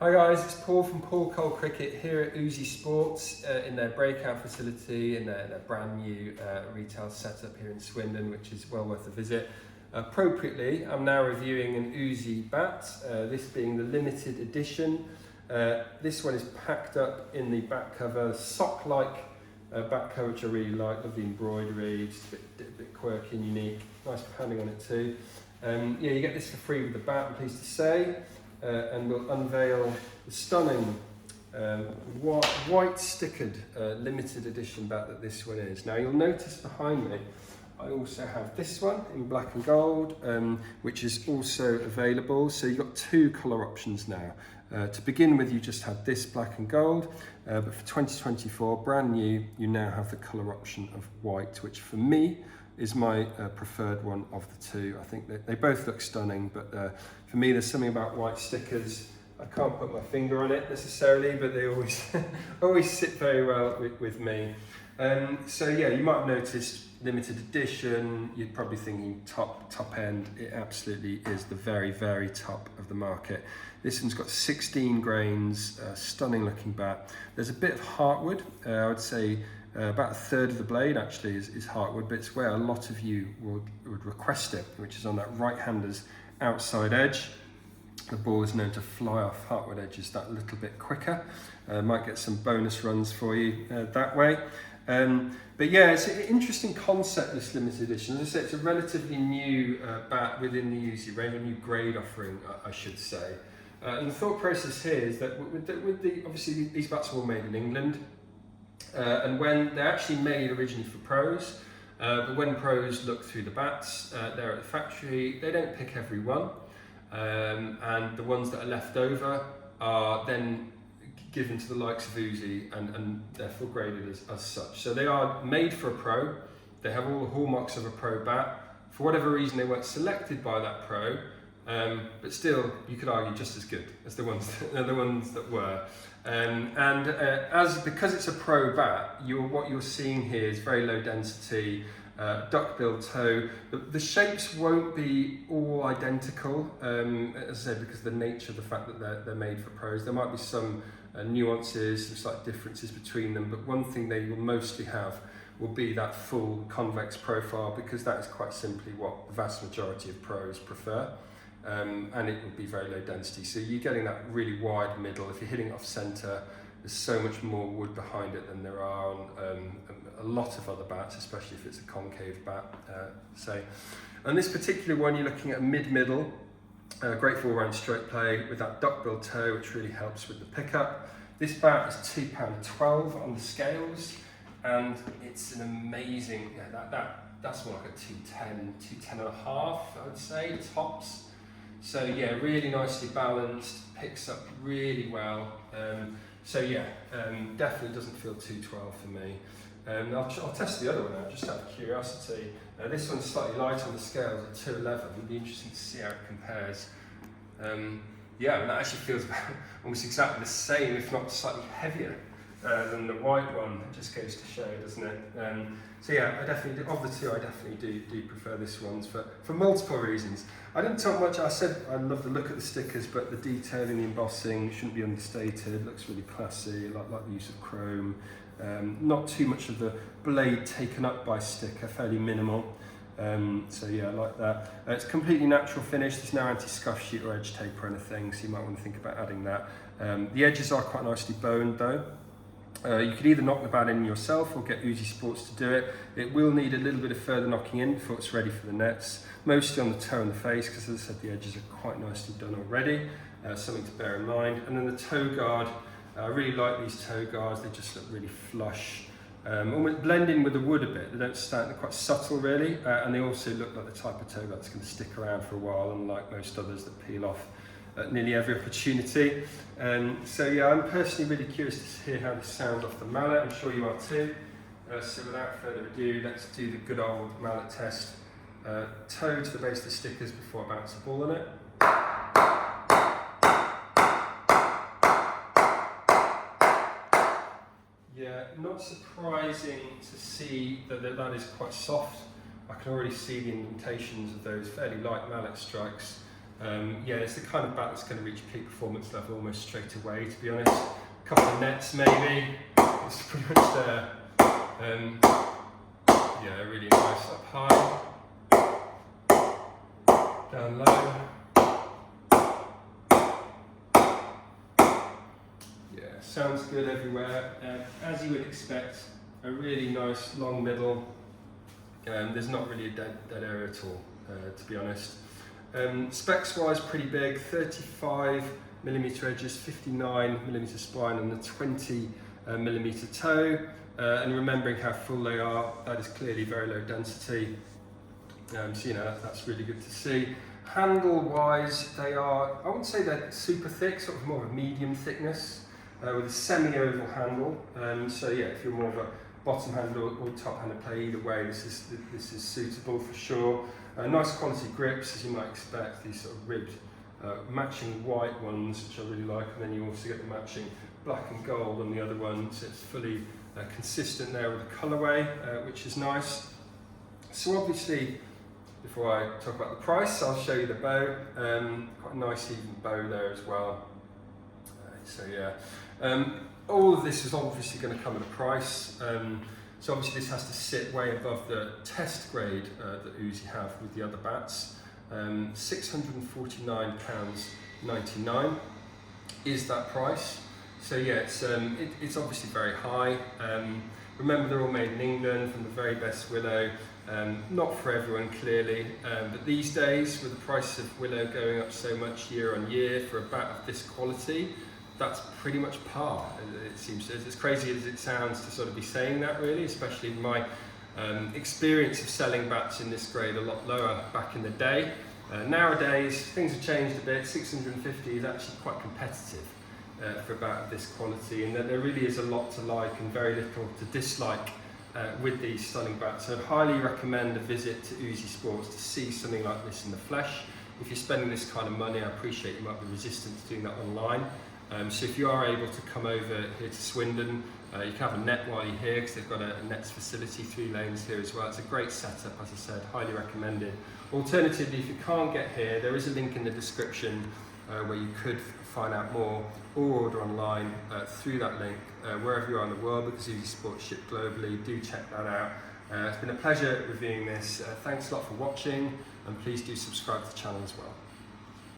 Hi guys, it's Paul from Paul Cole Cricket here at Uzi Sports in their breakout facility in their brand new retail setup here in Swindon, which is well worth a visit. Appropriately, I'm now reviewing an Uzi bat, this being the limited edition. This one is packed up in the back cover, sock-like back cover, which I really like, lovely embroidery, just a bit quirky and unique, nice padding on it too. Yeah, you get this for free with the bat, I'm pleased to say. And we'll unveil the stunning white stickered limited edition bat that this one is. Now you'll notice behind me I also have this one in black and gold, which is also available. So you've got two colour options now. To begin with, you just had this black and gold, but for 2024, brand new, you now have the colour option of white, which for me is my preferred one of the two. I think that they both look stunning, but for me, there's something about white stickers. I can't put my finger on it necessarily, but they always always sit very well with me. So yeah, you might have noticed limited edition. You're probably thinking top end. It absolutely is the very top of the market. This one's got 16 grains, stunning looking bat. There's a bit of heartwood. I would say about a third of the blade actually is heartwood, but it's where a lot of you would request it, which is on that right-hander's outside edge. The ball is known to fly off heartwood edges that little bit quicker. Might get some bonus runs for you that way. But yeah, it's an interesting concept, this limited edition. As I say, it's a relatively new bat within the Uzi range, a new grade offering, I should say. And the thought process here is that obviously these bats were all made in England. And when they're actually made originally for pros, but when pros look through the bats, they're at the factory, they don't pick every one. And the ones that are left over are then given to the likes of Uzi and therefore graded as such. So they are made for a pro, they have all the hallmarks of a pro bat. For whatever reason they weren't selected by that pro, but still you could argue just as good as the ones that were. Because it's a pro bat, what you're seeing here is very low density, duck-billed toe. The shapes won't be all identical, as I said, because of the nature of the fact that they're made for pros. There might be some nuances, some slight differences between them, but one thing they will mostly have will be that full convex profile, because that is quite simply what the vast majority of pros prefer. And it will be very low density. So you're getting that really wide middle. If you're hitting off centre, there's so much more wood behind it than there are on a lot of other bats, especially if it's a concave bat, say. And this particular one, you're looking at a mid-middle, great for all-round stroke play with that duck-billed toe, which really helps with the pickup. This bat is £2.12 on the scales, and it's an amazing, that's more like a 210, 210 and a half, I would say, tops. So yeah, really nicely balanced, picks up really well. So yeah, definitely doesn't feel 212 for me. I'll test the other one out, just out of curiosity. This one's slightly lighter on the scales at 211. It'll be interesting to see how it compares. Yeah, and that actually feels almost exactly the same, if not slightly heavier than the white one. It just goes to show, doesn't it? So yeah, I definitely do, of the two, I definitely do prefer this one for multiple reasons. I didn't talk much. I said I love the look of the stickers, but the detailing, the embossing shouldn't be understated. It looks really classy, like the use of chrome. Not too much of the blade taken up by sticker, fairly minimal. So yeah, I like that. It's completely natural finish. There's no anti-scuff sheet or edge tape or anything, so you might want to think about adding that. The edges are quite nicely boned though. You could either knock the bat in yourself or get Uzi Sports to do it. It will need a little bit of further knocking in before it's ready for the nets, mostly on the toe and the face, because as I said, the edges are quite nicely done already, something to bear in mind. And then the toe guard, I really like these toe guards, they just look really flush, almost blend in with the wood a bit. They don't stand, they're quite subtle really, and they also look like the type of toe guard that's going to stick around for a while, unlike most others that peel off at nearly every opportunity. So yeah, I'm personally really curious to hear how this sounds off the mallet. I'm sure you are too. So without further ado, let's do the good old mallet test. Toe to the base of the stickers before I bounce the ball on it. Yeah, not surprising to see that is quite soft. I can already see the indentations of those fairly light mallet strikes. Yeah, it's the kind of bat that's going to reach peak performance level almost straight away, to be honest. A couple of nets maybe, it's pretty much there. Yeah, really nice up high, down low. Yeah, sounds good everywhere. As you would expect, a really nice long middle. There's not really a dead area at all, to be honest. Specs wise, pretty big, 35mm edges, 59mm spine, and a 20mm toe. And remembering how full they are, that is clearly very low density. So you know, that's really good to see. Handle wise, they are, I wouldn't say they're super thick, sort of more of a medium thickness, with a semi-oval handle. So yeah, if you're more of a bottom handle or top handle play, either way, this is suitable for sure. Nice quality grips, as you might expect, these sort of ribbed matching white ones, which I really like, and then you also get the matching black and gold on the other one, so it's fully consistent there with the colourway, which is nice. So obviously, before I talk about the price, I'll show you the bow. Quite a nice even bow there as well. So yeah, all of this is obviously going to come at a price. So obviously this has to sit way above the test grade that Uzi have with the other bats. £649.99 is that price. So yeah, it's obviously very high. Remember, they're all made in England from the very best willow. Not for everyone clearly, but these days with the price of willow going up so much year on year for a bat of this quality, that's pretty much par, it seems. As crazy as it sounds to sort of be saying that, really, especially in my experience of selling bats in this grade a lot lower back in the day. Nowadays, things have changed a bit. 650 is actually quite competitive for a bat of this quality, and that there really is a lot to like and very little to dislike with these stunning bats. So I'd highly recommend a visit to Uzi Sports to see something like this in the flesh. If you're spending this kind of money, I appreciate you might be resistant to doing that online. So if you are able to come over here to Swindon, you can have a net while you're here, because they've got a nets facility, 3 lanes here as well. It's a great setup, as I said, highly recommended. Alternatively, if you can't get here, there is a link in the description where you could find out more or order online through that link, wherever you are in the world, because Uzi Sports ship globally. Do check that out. It's been a pleasure reviewing this. Thanks a lot for watching, and please do subscribe to the channel as well.